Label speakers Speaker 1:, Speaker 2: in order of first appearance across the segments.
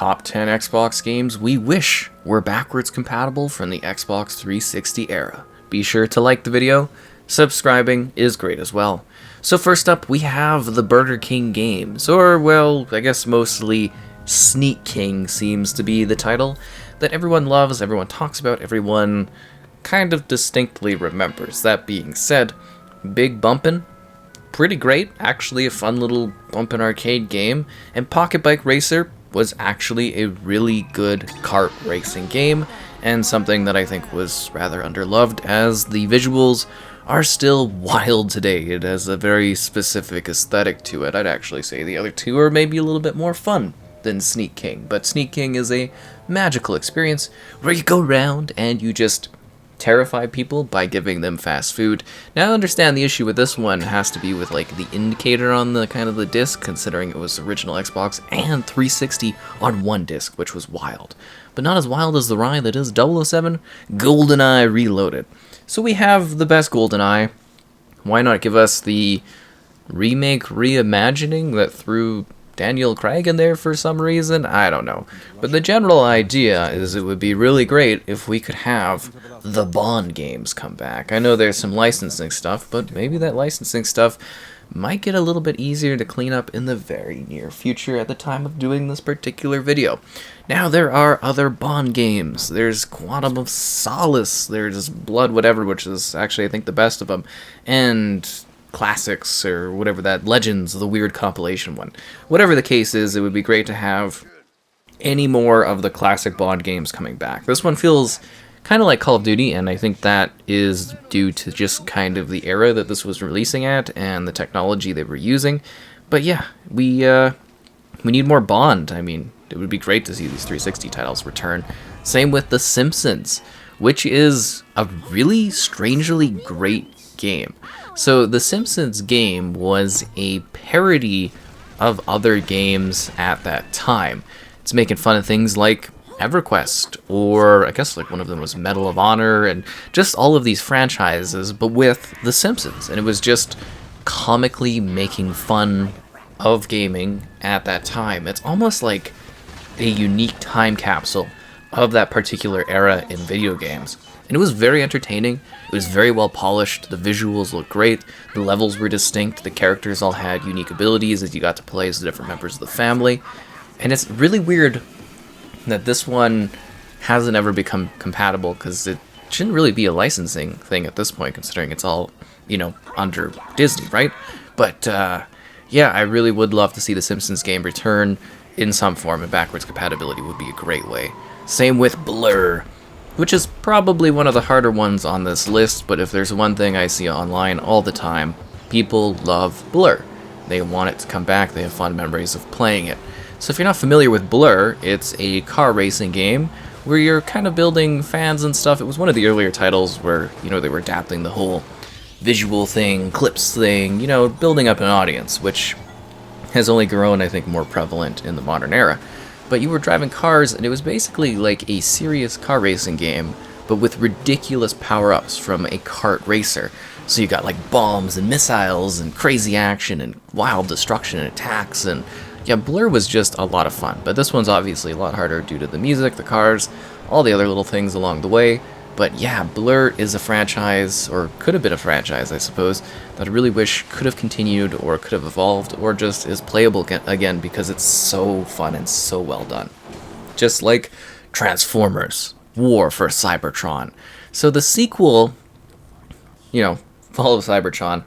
Speaker 1: top 10 Xbox games we wish were backwards compatible from the Xbox 360 era. Be sure to like the video, subscribing is great as well. So first up, we have the Burger King games, or well, I guess mostly Sneak King seems to be the title that everyone loves, everyone talks about, everyone kind of distinctly remembers. That being said, Big Bumpin', pretty great, actually a fun little bumpin' arcade game, and Pocket Bike Racer was actually a really good kart racing game, and something that I think was rather underloved, as the visuals are still wild today. It has a very specific aesthetic to it. I'd actually say the other two are maybe a little bit more fun than Sneak King, but Sneak King is a magical experience where you go around and you just terrify people by giving them fast food. Now I understand the issue with this one has to be with like the indicator on the kind of the disc, considering it was original Xbox and 360 on one disc, which was wild. But not as wild as the ride that is 007 GoldenEye Reloaded. So we have the best GoldenEye. Why not give us the remake reimagining that threw Daniel Craig in there for some reason? I don't know. But the general idea is it would be really great if we could have the Bond games come back. I know there's some licensing stuff, but maybe that licensing stuff might get a little bit easier to clean up in the very near future at the time of doing this particular video. Now, there are other Bond games. There's Quantum of Solace, there's Blood Whatever, which is actually, I think, the best of them, and Classics, or whatever that, Legends, the weird compilation one. Whatever the case is, it would be great to have any more of the classic Bond games coming back. This one feels kind of like Call of Duty, and I think that is due to just kind of the era that this was releasing at and the technology they were using. But yeah, we need more Bond. I mean, it would be great to see these 360 titles return. Same with The Simpsons, which is a really strangely great game. So The Simpsons game was a parody of other games at that time. It's making fun of things like EverQuest, or I guess like one of them was Medal of Honor, and just all of these franchises, but with The Simpsons. And it was just comically making fun of gaming at that time. It's almost like a unique time capsule of that particular era in video games. And it was very entertaining, it was very well polished, the visuals looked great, the levels were distinct, the characters all had unique abilities as you got to play as the different members of the family. And it's really weird that this one hasn't ever become compatible, because it shouldn't really be a licensing thing at this point, considering it's all, you know, under Disney, right? But yeah, I really would love to see the Simpsons game return in some form, and backwards compatibility would be a great way. Same with Blur, which is probably one of the harder ones on this list, but if there's one thing I see online all the time, people love Blur. They want it to come back, they have fond memories of playing it. So if you're not familiar with Blur, it's a car racing game where you're kind of building fans and stuff. It was one of the earlier titles where, you know, they were adapting the whole visual thing, clips thing, you know, building up an audience, which has only grown, I think, more prevalent in the modern era. But you were driving cars, and it was basically like a serious car racing game, but with ridiculous power-ups from a kart racer. So you got like bombs and missiles and crazy action and wild destruction and attacks, and yeah, Blur was just a lot of fun. But this one's obviously a lot harder due to the music, the cars, all the other little things along the way. But yeah, Blur is a franchise, or could have been a franchise, I suppose, that I really wish could have continued, or could have evolved, or just is playable again, because it's so fun and so well done. Just like Transformers, War for Cybertron. So the sequel, you know, Fall of Cybertron,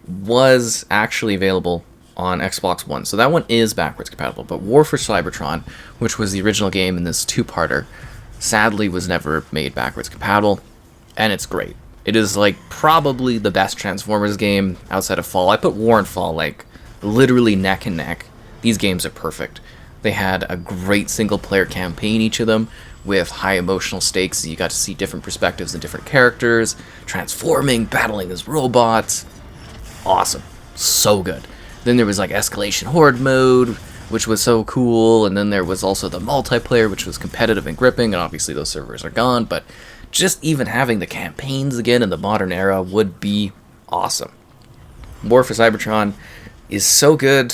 Speaker 1: was actually available on Xbox One. So that one is backwards compatible, but War for Cybertron, which was the original game in this two-parter, sadly was never made backwards compatible, and it's great. It is like probably the best Transformers game outside of Fall. I put War and Fall like literally neck and neck. These games are perfect. They had a great single-player campaign, each of them, with high emotional stakes. You got to see different perspectives and different characters, transforming, battling as robots. Awesome. So good. Then there was like Escalation Horde mode, which was so cool, and then there was also the multiplayer, which was competitive and gripping, and obviously those servers are gone, but just even having the campaigns again in the modern era would be awesome. War for Cybertron is so good.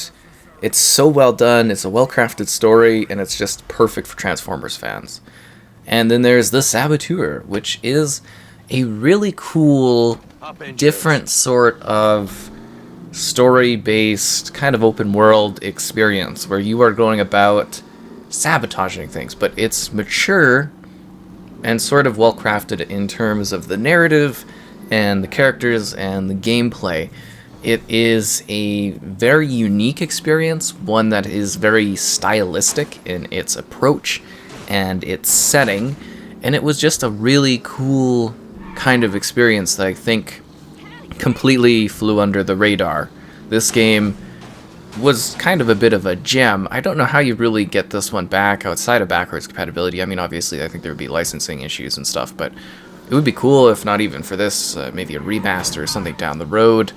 Speaker 1: It's so well done, it's a well-crafted story, and it's just perfect for Transformers fans. And then there's The Saboteur, which is a really cool, different sort of story-based, kind of open-world experience where you are going about sabotaging things, but it's mature and sort of well-crafted in terms of the narrative and the characters and the gameplay. It is a very unique experience, one that is very stylistic in its approach and its setting, and it was just a really cool kind of experience that I think completely flew under the radar. This game was kind of a bit of a gem. I don't know how you really get this one back outside of backwards compatibility. I mean, obviously, I think there would be licensing issues and stuff, but it would be cool if not even for this, maybe a remaster or something down the road.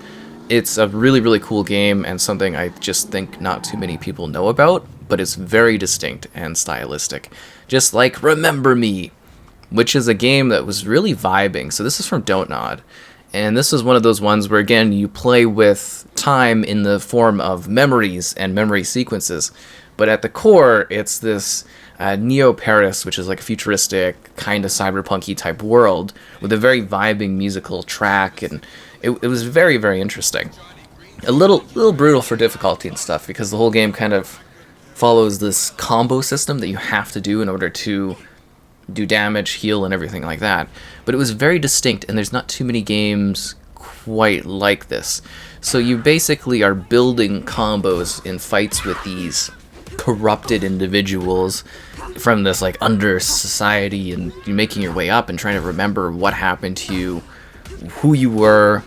Speaker 1: It's a really, really cool game and something I just think not too many people know about, but it's very distinct and stylistic. Just like Remember Me, which is a game that was really vibing. So this is from Don't Nod. And this is one of those ones where, again, you play with time in the form of memories and memory sequences. But at the core, it's this Neo-Paris, which is like a futuristic, kind of cyberpunk-y type world, with a very vibing musical track, and it was very, very interesting. A little brutal for difficulty and stuff, because the whole game kind of follows this combo system that you have to do in order to do damage, heal, and everything like that. But it was very distinct, and there's not too many games quite like this. So you basically are building combos in fights with these corrupted individuals from this like under society, and you're making your way up and trying to remember what happened to you, who you were.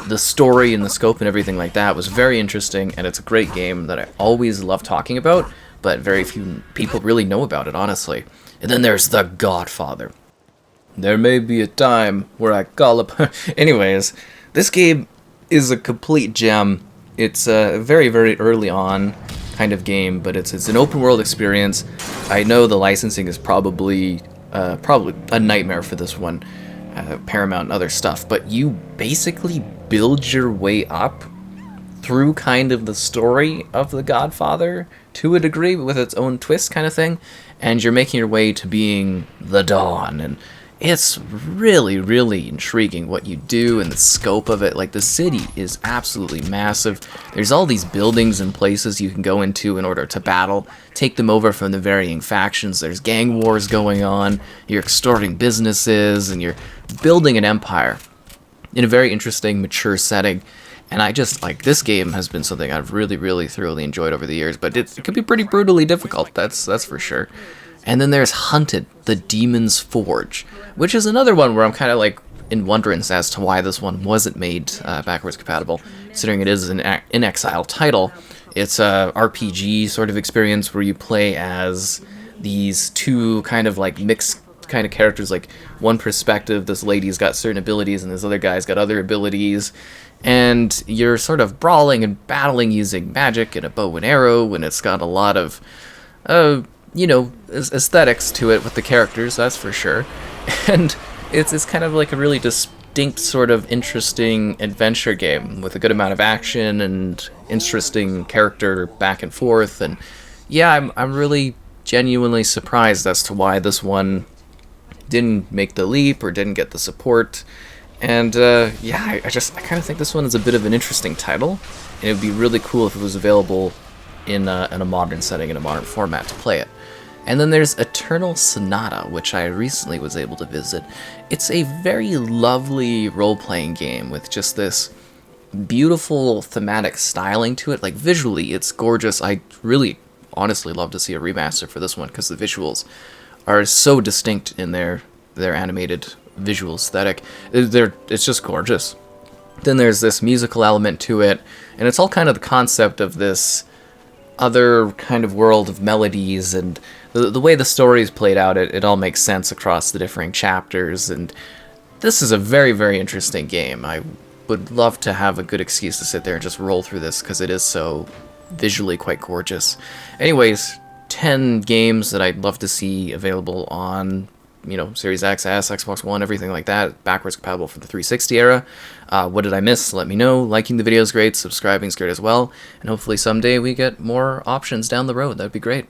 Speaker 1: The story and the scope and everything like that was very interesting, and it's a great game that I always love talking about, but very few people really know about it, honestly. And then there's The Godfather. There may be a time where I call up... Anyways, this game is a complete gem. It's a very, very early on kind of game, but it's an open world experience. I know the licensing is probably a nightmare for this one, Paramount and other stuff, but you basically build your way up through kind of the story of The Godfather to a degree, with its own twist kind of thing, and you're making your way to being the Don, and it's really, really intriguing what you do and the scope of it. Like, the city is absolutely massive. There's all these buildings and places you can go into in order to battle, take them over from the varying factions. There's gang wars going on, you're extorting businesses, and you're building an empire in a very interesting, mature setting. And I just, like, this game has been something I've really, really thoroughly enjoyed over the years, but it could be pretty brutally difficult, that's for sure. And then there's Hunted, the Demon's Forge, which is another one where I'm kind of like in wonderance as to why this one wasn't made backwards compatible, considering it is an In Exile title. It's a RPG sort of experience where you play as these two kind of like mixed kind of characters, like one perspective, this lady's got certain abilities and this other guy's got other abilities, and you're sort of brawling and battling using magic and a bow and arrow, and it's got a lot of aesthetics to it with the characters, that's for sure. And it's kind of like a really distinct sort of interesting adventure game with a good amount of action and interesting character back and forth. And yeah, I'm really genuinely surprised as to why this one didn't make the leap or didn't get the support. And I kind of think this one is a bit of an interesting title, and it would be really cool if it was available in a modern setting, in a modern format to play it. And then there's Eternal Sonata, which I recently was able to visit. It's a very lovely role-playing game with just this beautiful thematic styling to it. Like, visually, it's gorgeous. I really, honestly love to see a remaster for this one, because the visuals are so distinct in their animated visual aesthetic. It's just gorgeous. Then there's this musical element to it, and it's all kind of the concept of this other kind of world of melodies, and the way the story is played out, it all makes sense across the differing chapters, and this is a very, very interesting game. I would love to have a good excuse to sit there and just roll through this, because it is so visually quite gorgeous. Anyways, 10 games that I'd love to see available on Series X, S, Xbox One, everything like that, backwards compatible for the 360 era. What did I miss? Let me know. Liking the video is great, subscribing is great as well, and hopefully someday we get more options down the road. That'd be great.